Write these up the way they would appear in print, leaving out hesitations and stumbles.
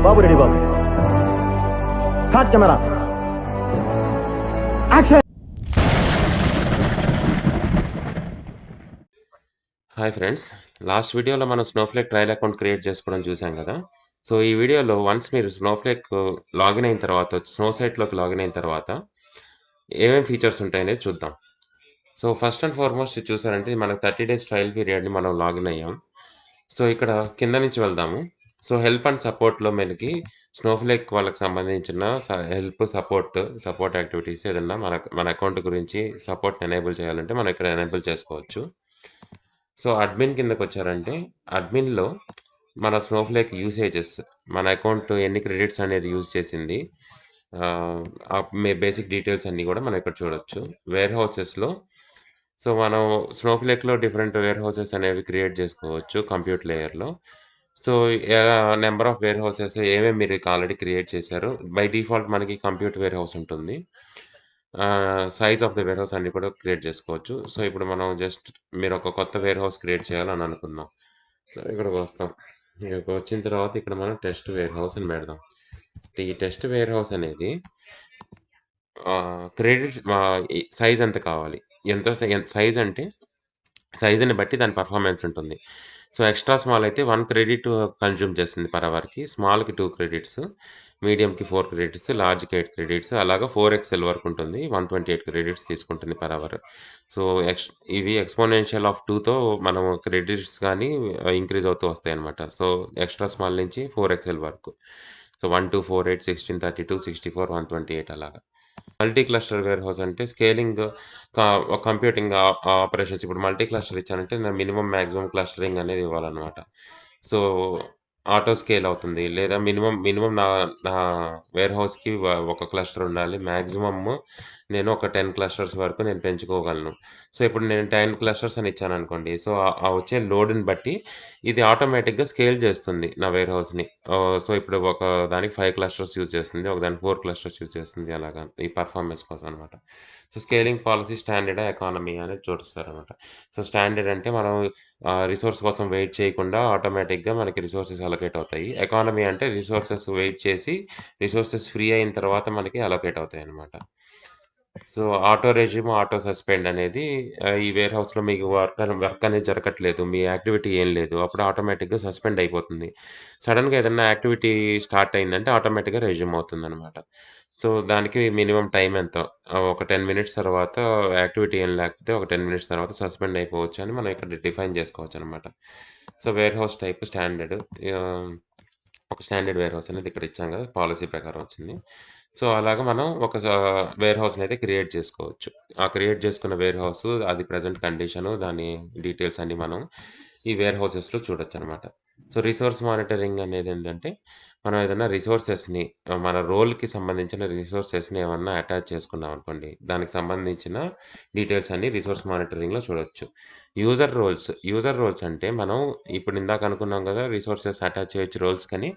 బాబు ready బాబు. Hot camera action. Hi friends, last వీడియోలో మనం స్నోఫ్లేక్ ట్రయల్ అకౌంట్ క్రియేట్ చేసుకోవడం చూసాం కదా. సో ఈ వీడియోలో వన్స్ మీరు స్నోఫ్లేక్ లాగిన్ అయిన తర్వాత, స్నోసైట్లోకి లాగిన్ అయిన తర్వాత ఏమేమి ఫీచర్స్ ఉంటాయనేది చూద్దాం. సో ఫస్ట్ అండ్ ఫార్మోస్ట్ చూసారంటే మనకు 30 డేస్ ట్రయల్ పీరియడ్ని మనం లాగిన్ అయ్యాం. సో ఇక్కడ కింద నుంచి వెళ్దాము. సో హెల్ప్ అండ్ సపోర్ట్లో మనకి స్నోఫ్లేక్ వాళ్ళకి సంబంధించిన సపోర్ట్ యాక్టివిటీస్ ఏదన్నా మన అకౌంట్ గురించి సపోర్ట్ ఎనేబుల్ చేయాలంటే మనం ఇక్కడ ఎనేబుల్ చేసుకోవచ్చు. సో అడ్మిన్ కిందకొచ్చారంటే, అడ్మిన్‌లో మన స్నోఫ్లేక్ యూసేజెస్, మన అకౌంట్ ఎన్ని క్రెడిట్స్ అనేది యూజ్ చేసింది, బేసిక్ డీటెయిల్స్ అన్నీ కూడా మనం ఇక్కడ చూడొచ్చు. వేర్ హౌసెస్‌లో సో మనం స్నోఫ్లేక్‌లో డిఫరెంట్ వేర్ హౌసెస్ అనేవి క్రియేట్ చేసుకోవచ్చు కంప్యూట్ లేయర్‌లో. So number of warehouses ఏమేమి మీరు ఆల్రెడీ క్రియేట్ చేశారో, బై డిఫాల్ట్ మనకి కంప్యూట్ వేర్ హౌస్ ఉంటుంది. Size of the warehouse అన్నీ కూడా క్రియేట్ చేసుకోవచ్చు. సో ఇప్పుడు మనం జస్ట్ మీరు ఒక కొత్త వేర్ హౌస్ క్రియేట్ చేయాలని అనుకుందాం. సో ఇక్కడికి వస్తాం. ఇక్కడికి వచ్చిన తర్వాత ఇక్కడ మనం టెస్ట్ వేర్ హౌస్ అని పెడదాం. ఈ టెస్ట్ వేర్ హౌస్ అనేది క్రెడిట్ సైజ్ ఎంత కావాలి, ఎంత సైజ్ అంటే సైజుని బట్టి దాని పర్ఫార్మెన్స్ ఉంటుంది. సో ఎక్స్ట్రా స్మాల్ అయితే 1 క్రెడిట్ కన్జ్యూమ్ చేస్తుంది పర్ అవర్‌కి. స్మాల్‌కి 2 క్రెడిట్స్, మీడియంకి 4 క్రెడిట్స్, లార్జ్‌కి 8 క్రెడిట్స్, అలాగా 4 వరకు ఉంటుంది. 128 క్రెడిట్స్ తీసుకుంటుంది పర్ అవర్. సో ఇవి ఎక్స్‌పోనెన్షియల్ ఆఫ్ 2తో మనం క్రెడిట్స్ గానీ ఇంక్రీజ్ అవుతూ వస్తాయన్నమాట. సో ఎక్స్ట్రా స్మాల్ నుంచి 4 వరకు. సో 1, 2, 4, 8, 16, 32, 64, 128 అలాగా. మల్టీ క్లస్టర్ వేర్ హౌస్ అంటే స్కేలింగ్ క కంప్యూటింగ్ ఆపరేషన్స్. ఇప్పుడు మల్టీ క్లస్టర్ ఇచ్చానంటే నేను మినిమమ్, మాక్సిమం క్లస్టరింగ్ అనేది ఇవ్వాలనమాట. సో ఆటో స్కేల్ అవుతుంది. లేదా మినిమమ్ నా నా వేర్ హౌస్‌కి ఒక క్లస్టర్ ఉండాలి. మాక్సిమమ్ నేను ఒక 10 క్లస్టర్స్ వరకు నేను పెంచుకోగలను. సో ఇప్పుడు నేను 10 క్లస్టర్స్ అని ఇచ్చాననుకోండి. సో ఆ వచ్చే లోడ్‌ని బట్టి ఇది ఆటోమేటిక్‌గా స్కేల్ చేస్తుంది నా వేర్ హౌస్‌ని. సో ఇప్పుడు ఒక దానికి 5 క్లస్టర్స్ యూజ్ చేస్తుంది. ఒక దానికి 4 క్లస్టర్స్ యూజ్ చేస్తుంది అలాగా. ఈ పర్ఫార్మెన్స్ కోసం అనమాట. సో స్కేలింగ్ పాలిసీ స్టాండర్డా, ఎకానమీ అనేది చూపిస్తారనమాట. సో స్టాండర్డ్ అంటే మనం రిసోర్స్ కోసం వెయిట్ చేయకుండా ఆటోమేటిక్‌గా మనకి రిసోర్సెస్ అలొకేట్ అవుతాయి. ఎకానమీ అంటే రిసోర్సెస్ వెయిట్ చేసి రిసోర్సెస్ ఫ్రీ అయిన తర్వాత మనకి అలొకేట్ అవుతాయన్నమాట. So auto resume, auto suspend అనేది ఈ వేర్ హౌస్‌లో మీకు వర్క్ అనేది జరగట్లేదు. మీ యాక్టివిటీ ఏం లేదు. అప్పుడు ఆటోమేటిక్‌గా సస్పెండ్ అయిపోతుంది. సడెన్‌గా ఏదన్నా యాక్టివిటీ స్టార్ట్ అయిందంటే ఆటోమేటిక్‌గా రెజ్యూమ్ అవుతుందనమాట. సో దానికి మినిమమ్ టైమ్ ఎంత, ఒక 10 మినిట్స్ తర్వాత యాక్టివిటీ ఏం లేకపోతే ఒక 10 మినిట్స్ తర్వాత సస్పెండ్ అయిపోవచ్చు అని మనం ఇక్కడ డిఫైన్ చేసుకోవచ్చనమాట. So warehouse type standard. Ah, ఒక స్టాండర్డ్ వేర్ హౌస్ అనేది ఇక్కడ ఇచ్చాం కదా! పాలిసీ ప్రకారం వచ్చింది. సో అలాగా మనం ఒక వేర్ హౌస్‌నయితే క్రియేట్ చేసుకోవచ్చు. ఆ క్రియేట్ చేసుకున్న వేర్ హౌసు, అది ప్రెజెంట్ కండిషను, దాని డీటెయిల్స్ అన్నీ మనం ఈ వేర్ హౌసెస్‌లో చూడొచ్చనమాట. సో రిసోర్స్ మానిటరింగ్ అనేదేంటంటే, మనం ఏదైనా రిసోర్సెస్‌ని, మన రోల్‌కి సంబంధించిన రిసోర్సెస్‌ని ఏమన్నా అటాచ్ చేసుకున్నామనుకోండి, దానికి సంబంధించిన డీటెయిల్స్ అన్నీ రిసోర్స్ మానిటరింగ్‌లో చూడొచ్చు. యూజర్ రోల్స్ అంటే మనం ఇప్పుడు ఇందాక అనుకున్నాం కదా! రిసోర్సెస్ అటాచ్ చేయొచ్చు రోల్స్‌కని.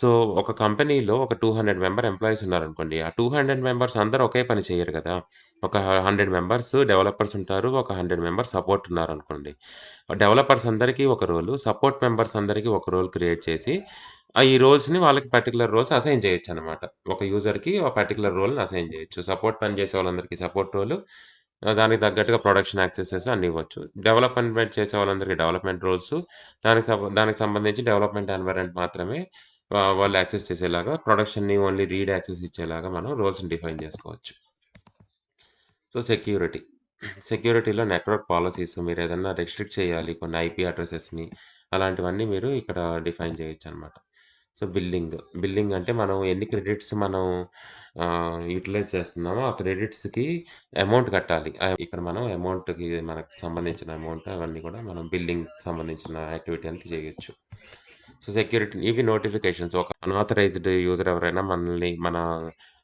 సో ఒక కంపెనీలో ఒక 200 ఎంప్లాయీస్ ఉన్నారనుకోండి. ఆ 200 మెంబర్స్ అందరూ ఒకే పని చేయరు కదా! ఒక 100 మెంబర్స్ డెవలపర్స్ ఉంటారు. ఒక 100 మెంబర్స్ సపోర్ట్ ఉన్నారనుకోండి. డెవలపర్స్ అందరికీ ఒక రోలు, సపోర్ట్ మెంబర్స్ అందరికీ ఒక రోల్ క్రియేట్ చేసి, ఈ రోల్స్‌ని వాళ్ళకి పర్టిక్యులర్ రోల్స్ అసైన్ చేయొచ్చనమాట. ఒక యూజర్‌కి ఒక పర్టిక్యులర్ రోల్‌ని అసైన్ చేయొచ్చు. సపోర్ట్ పని చేసే వాళ్ళందరికీ సపోర్ట్ రోలు, దానికి తగ్గట్టుగా ప్రొడక్షన్ యాక్సెసెస్ అన్నీ ఇవ్వచ్చు. డెవలప్‌మెంట్ చేసే వాళ్ళందరికీ డెవలప్‌మెంట్ రోల్సు, దానికి సంబంధించి డెవలప్‌మెంట్ ఎన్వైర్నమెంట్ మాత్రమే వాళ్ళు యాక్సెస్ చేసేలాగా, ప్రొడక్షన్‌ని ఓన్లీ రీడ్ యాక్సెస్ ఇచ్చేలాగా మనం రోల్స్‌ని డిఫైన్ చేసుకోవచ్చు. సో సెక్యూరిటీలో నెట్వర్క్ పాలిసీస్ మీరేదన్నా రెస్ట్రిక్ట్ చేయాలి కొన్ని ఐపీ అడ్రెసెస్‌ని, అలాంటివన్నీ మీరు ఇక్కడ డిఫైన్ చేయొచ్చనమాట. సో బిల్లింగ్ అంటే మనం ఎన్ని క్రెడిట్స్ మనం యుటిలైజ్ చేస్తున్నామో ఆ క్రెడిట్స్‌కి అమౌంట్ కట్టాలి. ఇక్కడ మనం అమౌంట్‌కి మనకు సంబంధించిన అమౌంట్ అవన్నీ కూడా మనం బిల్లింగ్ సంబంధించిన యాక్టివిటీ అనేది చేయొచ్చు. సో సెక్యూరిటీ ఇవి నోటిఫికేషన్స్. ఒక అన్‌ఆథరైజ్డ్ యూజర్ ఎవరైనా మన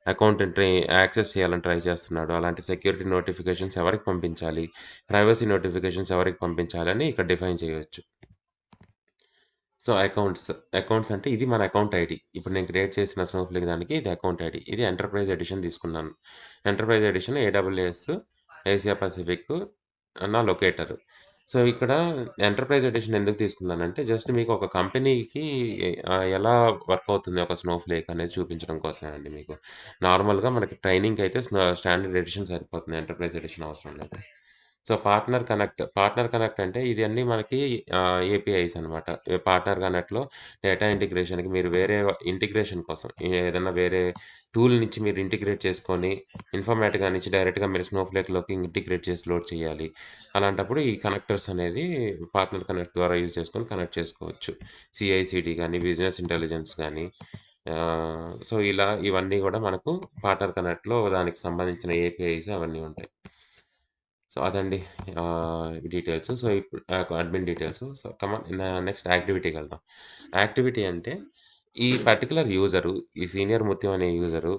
అకౌంట్‌ని యాక్సెస్ చేయాలని ట్రై చేస్తున్నాడు. అలాంటి సెక్యూరిటీ నోటిఫికేషన్స్ ఎవరికి పంపించాలి, ప్రైవసీ నోటిఫికేషన్స్ ఎవరికి పంపించాలని ఇక్కడ డిఫైన్ చేయొచ్చు. సో అకౌంట్స్ అంటే ఇది మన అకౌంట్ ఐడీ. ఇప్పుడు నేను క్రియేట్ చేసిన స్నోఫ్లేక్ దానికి ఇది అకౌంట్ ఐడీ. ఇది ఎంటర్ప్రైజ్ ఎడిషన్ తీసుకున్నాను. Enterprise edition AWS Asia Pacific నా లొకేటర్. సో, ఇక్కడ ఎంటర్‌ప్రైజ్ ఎడిషన్ ఎందుకు తీసుకున్నానంటే, జస్ట్ మీకు ఒక కంపెనీకి ఎలా వర్క్ అవుతుంది ఒక స్నోఫ్లేక్ అనేది చూపించడం కోసమే అండి మీకు. నార్మల్‌గా మనకి ట్రైనింగ్‌కయితే స్టాండర్డ్ ఎడిషన్ సరిపోతుంది. ఎంటర్‌ప్రైజ్ ఎడిషన్ అవసరం లేదు. సో, పార్ట్నర్ కనెక్ట్ అంటే ఇదన్నీ మనకి ఏపీఐస్ అనమాట. పార్ట్నర్ కనెక్ట్‌లో డేటా ఇంటిగ్రేషన్‌కి మీరు వేరే ఇంటిగ్రేషన్ కోసం ఏదన్నా వేరే టూల్ నుంచి మీరు ఇంటిగ్రేట్ చేసుకొని, ఇన్ఫర్మాటికా నుంచి డైరెక్ట్‌గా మీరు స్నోఫ్లేక్‌లోకి ఇంటిగ్రేట్ చేసి లోడ్ చేయాలి. అలాంటప్పుడు ఈ కనెక్టర్స్ అనేది పార్ట్నర్ కనెక్ట్ ద్వారా యూజ్ చేసుకొని కనెక్ట్ చేసుకోవచ్చు. సీఐసీడీ గానీ, బిజినెస్ ఇంటెలిజెన్స్ గానీ సో, ఇలా ఇవన్నీ గూడా మనకు పార్ట్నర్ కనెక్ట్‌లో దానికి సంబంధించిన ఏపీఐస్ అవన్నీ ఉంటాయి. సో, అదండి డీటెయిల్స్. సో, ఇప్పుడు admin details. So, come on next యాక్టివిటీకెళ్దాం. యాక్టివిటీ అంటే ఈ పర్టిక్యులర్ యూజరు, ఈ సీనియర్ ముత్యం అనే యూజరు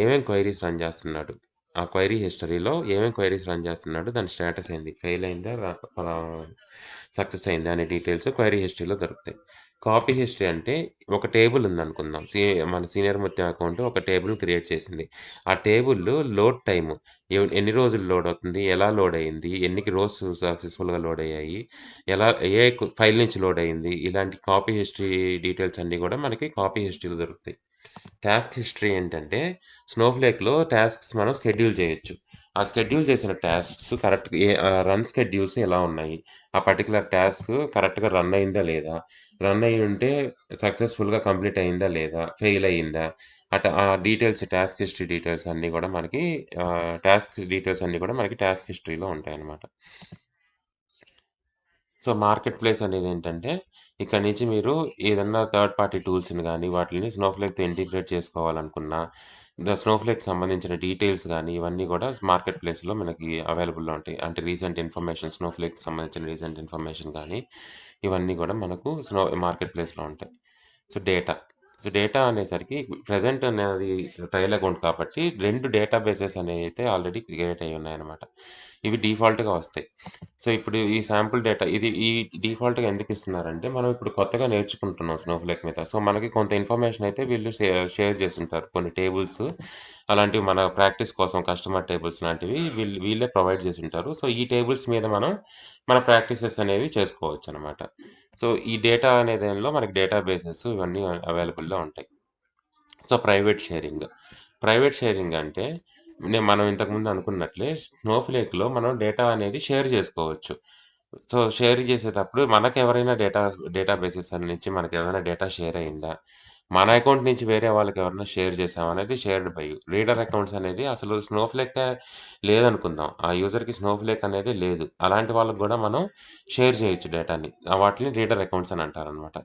ఏమేం క్వెరీస్ రన్ చేస్తున్నాడు? ఆ క్వెరీ హిస్టరీలో ఏమేం క్వెరీస్ రన్ చేస్తున్నాడు? దాని స్టేటస్ ఏంది? ఫెయిల్ అయిందా? సక్సెస్ అయిందా? అనే డీటెయిల్స్ క్వెరీ హిస్టరీలో దొరుకుతాయి. కాపీ హిస్టరీ అంటే ఒక టేబుల్ ఉందనుకుందాం. మన సీనియర్ ముత్యం అకౌంట్ ఒక టేబుల్ క్రియేట్ చేసింది. ఆ టేబుల్‌లో లోడ్ టైము ఎన్ని రోజులు లోడ్ అవుతుంది? ఎలా లోడ్ అయింది? ఎన్ని రోస్ సక్సెస్‌ఫుల్‌గా లోడ్ అయ్యాయి? ఎలా ఫైల్ నుంచి లోడ్ అయింది? ఇలాంటి కాపీ హిస్టరీ డీటెయిల్స్ అన్నీ గూడా మనకి కాపీ హిస్టరీలో దొరుకుతాయి. టాస్క్ హిస్టరీ ఏంటంటే, స్నోఫ్లేక్‌లో టాస్క్స్ మనం షెడ్యూల్ చేయొచ్చు. ఆ షెడ్యూల్ చేసిన టాస్క్స్ కరెక్ట్‌గా రన్ షెడ్యూల్స్ ఎలా ఉన్నాయి? ఆ పర్టిక్యులర్ టాస్క్ కరెక్ట్‌గా రన్ అయిందా లేదా? రన్ అయ్యి ఉంటే సక్సెస్‌ఫుల్‌గా కంప్లీట్ అయిందా లేదా? ఫెయిల్ అయిందా? ఆ డీటెయిల్స్ టాస్క్ హిస్టరీ డీటెయిల్స్ అన్నీ గూడా మనకి టాస్క్ డీటెయిల్స్ అన్నీ గూడా మనకి టాస్క్ హిస్టరీలో ఉంటాయన్నమాట. సో, మార్కెట్ ప్లేస్ అనేదేంటంటే, ఇక్కడి నుంచి మీరు ఏదన్నా థర్డ్ పార్టీ టూల్స్‌ని గానీ, వాటిలిని స్నోఫ్లేక్‌తో ఇంటిగ్రేట్ చేసుకోవాలనుకున్నా, స్నోఫ్లేక్‌కి సంబంధించిన డీటెయిల్స్ గానీ, ఇవన్నీ గూడా మార్కెట్ ప్లేస్‌లో మనకి అవైలబుల్‌లో ఉంటాయి. అంటే రీసెంట్ ఇన్ఫర్మేషన్ స్నోఫ్లేక్‌కి సంబంధించిన రీసెంట్ ఇన్ఫర్మేషన్ గానీ, ఇవన్నీ గూడా మనకు మార్కెట్ ప్లేస్‌లో ఉంటాయి. So, data. సో, డేటా అనేసరికి ప్రెజెంట్ అనేది ట్రయల్ అకౌంట్ కాబట్టి 2 డేటాబేసెస్ అనేవైతే ఆల్రెడీ క్రియేట్ అయ్యి ఉన్నాయన్నమాట. ఇవి డిఫాల్ట్‌గా వస్తాయి. సో, ఇప్పుడు ఈ శాంపుల్ డేటా ఈ డిఫాల్ట్‌గా ఎందుకిస్తున్నారంటే, మనం ఇప్పుడు కొత్తగా నేర్చుకుంటున్నాం స్నోఫ్లేక్ మీద. సో, మనకి కొంత ఇన్ఫర్మేషన్ అయితే వీళ్ళు షేర్ చేసుంటారు. కొన్ని టేబుల్స్ అలాంటివి మన ప్రాక్టీస్ కోసం కస్టమర్ టేబుల్స్ లాంటివి వీళ్ళే ప్రొవైడ్ చేసుంటారు. సో, ఈ టేబుల్స్ మీద మనం మన ప్రాక్టీసెస్ అనేవి చేసుకోవచ్చనమాట. సో, ఈ డేటా అనే దానిలో మనకి డేటాబేసెస్ ఇవన్నీ అవైలబుల్‌లో ఉంటాయి. సో, ప్రైవేట్ షేరింగ్ అంటే మనం ఇంతకుముందు అనుకున్నట్లే స్నోఫ్లేక్‌లో మనం డేటా అనేది షేర్ చేసుకోవచ్చు. సో, షేర్ చేసేటప్పుడు మనకెవరైనా డేటాబేసెస్ నుంచి మనకేమైనా డేటా షేర్ అయిందా? మన అకౌంట్ నుంచి వేరే వాళ్ళకెవరైనా షేర్ చేసామా అనేది shared by you. Reader accounts అనేది అసలు స్నోఫ్లేకే లేదనుకుందాం. ఆ యూజర్‌కి స్నోఫ్లేక్ అనేది లేదు. అలాంటి వాళ్ళకి గూడా మనం షేర్ చేయొచ్చు డేటాని. వాటిని రీడర్ అకౌంట్స్ అని అంటారనమాట.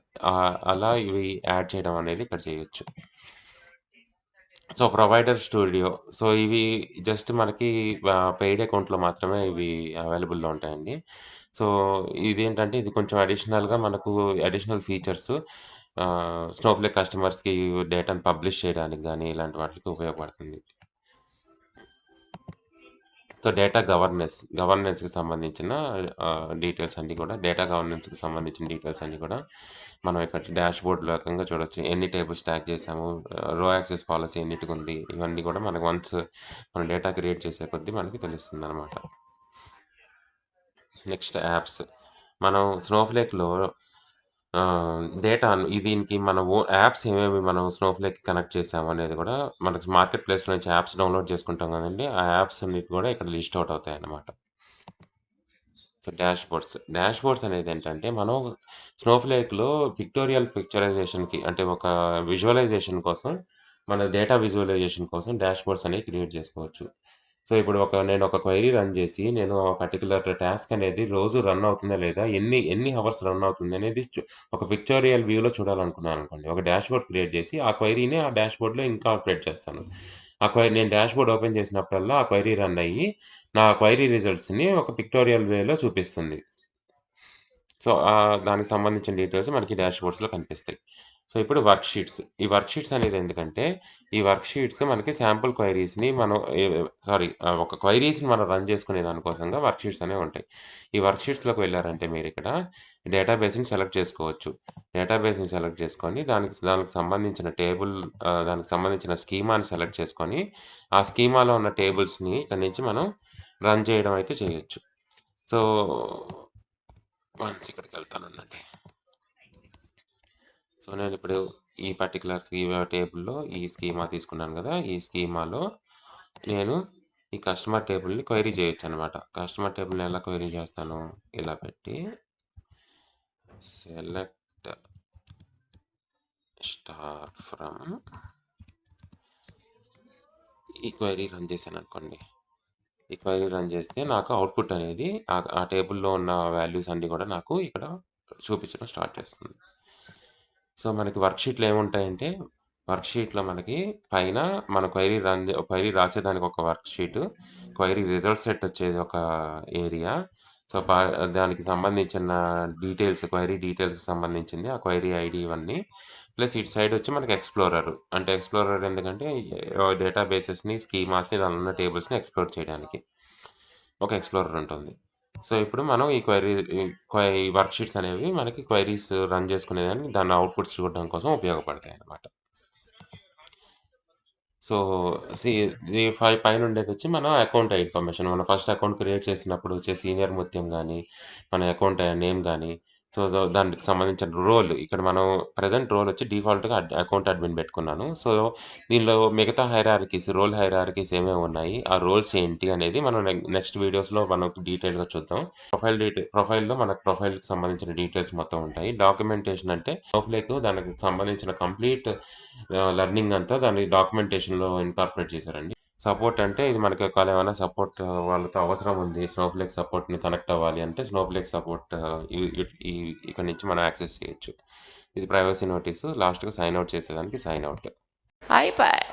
అలా ఇవి యాడ్ చేయడం అనేది ఇక్కడ చేయొచ్చు. So, provider studio. సో, ఇవి జస్ట్ మనకి పెయిడ్ అకౌంట్‌లో మాత్రమే ఇవి అవైలబుల్‌లో ఉంటాయండి. సో, ఇదేంటంటే ఇది కొంచెం అడిషనల్‌గా మనకు అడిషనల్ ఫీచర్స్ స్నోఫ్లేక్ కస్టమర్స్‌కి డేటాను పబ్లిష్ చేయడానికి గాని, ఇలాంటి వాటికి ఉపయోగపడుతుంది. సో, గవర్నెన్స్‌కి సంబంధించిన డీటెయిల్స్ అన్నీ కూడా డేటా గవర్నెన్స్‌కి సంబంధించిన డీటెయిల్స్ అన్నీ కూడా మనం ఇక్కడ డాష్‌బోర్డ్ రకంగా చూడొచ్చు. ఎన్ని టేబుల్స్ ట్యాగ్ చేసాము, రో యాక్సెస్ పాలిసీ ఎన్నిటికుంది, ఇవన్నీ కూడా మనకు వన్స్ మనం డేటా క్రియేట్ చేసే కొద్దీ మనకి తెలుస్తుందనమాట. Next apps. మనం స్నోఫ్లేక్‌లో దీనికి మన యాప్స్ ఏమేమి మనం స్నోఫ్లేక్‌కి కనెక్ట్ చేసాము అనేది కూడా మనకి మార్కెట్ ప్లేస్‌లో నుంచి యాప్స్ డౌన్‌లోడ్ చేసుకుంటాం కదండీ! ఆ యాప్స్ అన్నిటి కూడా ఇక్కడ లిస్ట్ ఔట్ అవుతాయన్నమాట. సో, డాష్‌బోర్డ్స్ అనేదేంటంటే, మనం స్నోఫ్లేక్‌లో పిక్టోరియల్ పిక్చరైజేషన్‌కి అంటే ఒక విజువలైజేషన్ కోసం, మన డేటా విజువలైజేషన్ కోసం డాష్‌బోర్డ్స్ అనేవి క్రియేట్ చేసుకోవచ్చు. సో, ఇప్పుడు నేను ఒక క్వెరీ రన్ చేసి, నేను పర్టిక్యులర్ టాస్క్ అనేది రోజు రన్ అవుతుందా లేదా? ఎన్ని ఎన్ని హవర్స్ రన్ అవుతుంది అనేది ఒక పిక్టోరియల్ వ్యూలో చూడాలనుకున్నాననుకోండి. ఒక డాష్‌బోర్డ్ క్రియేట్ చేసి, ఆ క్వెరీని ఆ డాష్‌బోర్డ్‌లో ఇన్కార్పొరేట్ చేస్తాను. నేను డాష్‌బోర్డ్ ఓపెన్ చేసినప్పుడల్లా ఆ క్వెరీ రన్ అయ్యి, నా క్వెరీ రిజల్ట్స్‌ని ఒక పిక్టోరియల్ వేలో చూపిస్తుంది. సో, దానికి సంబంధించిన డీటెయిల్స్ మనకి డాష్‌బోర్డ్స్‌లో కనిపిస్తాయి. సో, ఇప్పుడు ఈ వర్క్ షీట్స్ అనేది ఎందుకంటే, ఈ వర్క్ షీట్స్ మనకి శాంపుల్ క్వెరీస్‌ని మనం ఒక క్వెరీస్‌ని మనం రన్ చేసుకునే దానికోసంగా వర్క్ షీట్స్ అనేవి ఉంటాయి. ఈ వర్క్ షీట్స్‌లోకి వెళ్లారంటే మీరిక్కడ డేటాబేస్‌ని సెలెక్ట్ చేసుకోవచ్చు. డేటాబేస్‌ని సెలెక్ట్ చేసుకొని దానికి సంబంధించిన దానికి సంబంధించిన స్కీమాని సెలెక్ట్ చేసుకొని, ఆ స్కీమాలో ఉన్న టేబుల్స్‌ని ఇక్కడి నుంచి మనం రన్ చేయడం అయితే చేయొచ్చు. So once ఇక్కడికెళ్తానండి. సో, నేనిప్పుడు ఈ పర్టిక్యులర్ టేబుల్‌లో ఈ స్కీమా తీసుకున్నాను గదా! ఈ స్కీమాలో నేను ఈ కస్టమర్ టేబుల్‌ని క్వెరీ చేయొచ్చనమాట. కస్టమర్ టేబుల్‌ని ఎలా క్వెరీ చేస్తాను? ఇలా పెట్టి సెలెక్ట్ స్టార్ ఫ్రమ్ ఈ క్వెరీ రన్ చేశాననుకోండి. ఈ క్వెరీ రన్ చేస్తే నాకు అవుట్‌పుట్ అనేది ఆ టేబుల్‌లో ఉన్న వాల్యూస్ అన్నీ కూడా నాకు ఇక్కడ చూపించడం స్టార్ట్ చేస్తుంది. సో, మనకి వర్క్‌షీట్‌లో ఏముంటాయంటే, వర్క్‌షీట్‌లో మనకి పైన మన క్వెరీ రాసేదానికి ఒక వర్క్‌షీటు, క్వెరీ రిజల్ట్ సెట్ వచ్చేది ఒక ఏరియా. సో, దానికి సంబంధించిన డీటెయిల్స్, క్వెరీ డీటెయిల్స్‌కి సంబంధించింది, ఆ క్వెరీ ఐడీ ఇవన్నీ. ప్లస్ ఇటు సైడ్ వచ్చి మనకి ఎక్స్‌ప్లోరర్. అంటే ఎక్స్‌ప్లోరర్ ఎందుకంటే డేటాబేసెస్‌ని, స్కీమాస్‌ని దానిలో ఉన్న టేబుల్స్‌ని ఎక్స్‌ప్లోర్ చేయడానికి ఒక ఎక్స్‌ప్లోరర్ ఉంటుంది. సో, ఇప్పుడు మనం ఈ వర్క్‌షీట్స్ అనేవి మనకి క్వెరీస్ రన్ చేసుకునేదానికి దాని అవుట్‌పుట్స్ చూడడం కోసం ఉపయోగపడతాయన్నమాట. సో, సి ఇది పైనుండేదొచ్చి మన అకౌంట్ ఇన్ఫర్మేషన్. మనం ఫస్ట్ అకౌంట్ క్రియేట్ చేసినప్పుడు వచ్చే సీనియర్ ముత్యం గాని, మన అకౌంట్ నేమ్ గాని, సో, దానికి సంబంధించిన రోల్ ఇక్కడ మనం ప్రెజెంట్ రోల్ వచ్చి డిఫాల్ట్‌గా అకౌంట్ అడ్మిన్ పెట్టుకున్నాను. సో, దీనిలో మిగతా రోల్ హైరార్కీస్ ఏమేమి ఉన్నాయి? ఆ రోల్స్ ఏంటి? అనేది మనం నెక్స్ట్ వీడియోస్‌లో మనం డీటెయిల్‌గా చూద్దాం. ప్రొఫైల్‌లో మనకు ప్రొఫైల్‌కి సంబంధించిన డీటెయిల్స్ మొత్తం ఉంటాయి. డాక్యుమెంటేషన్ అంటే స్నోఫ్లేక్ దానికి సంబంధించిన కంప్లీట్ లెర్నింగ్ అంతా దాని డాక్యుమెంటేషన్‌లో ఇన్కార్పొరేట్ చేశారండి. సపోర్ట్ అంటే ఇది మనకి ఒకవేళ ఏమైనా సపోర్ట్ వాళ్ళతో అవసరం ఉంది. స్నోఫ్లేక్ సపోర్ట్‌ని కనెక్ట్ అవ్వాలి అంటే స్నోఫ్లేక్ సపోర్ట్ ఇ ఇ ఈ ఇక్కడ నుంచి మనం యాక్సెస్ చేయొచ్చు. ఇది ప్రైవసీ నోటీసు. లాస్ట్‌గా సైన్ ఔట్ చేసేదానికి సైన్ ఔట్. అయిపాయ్.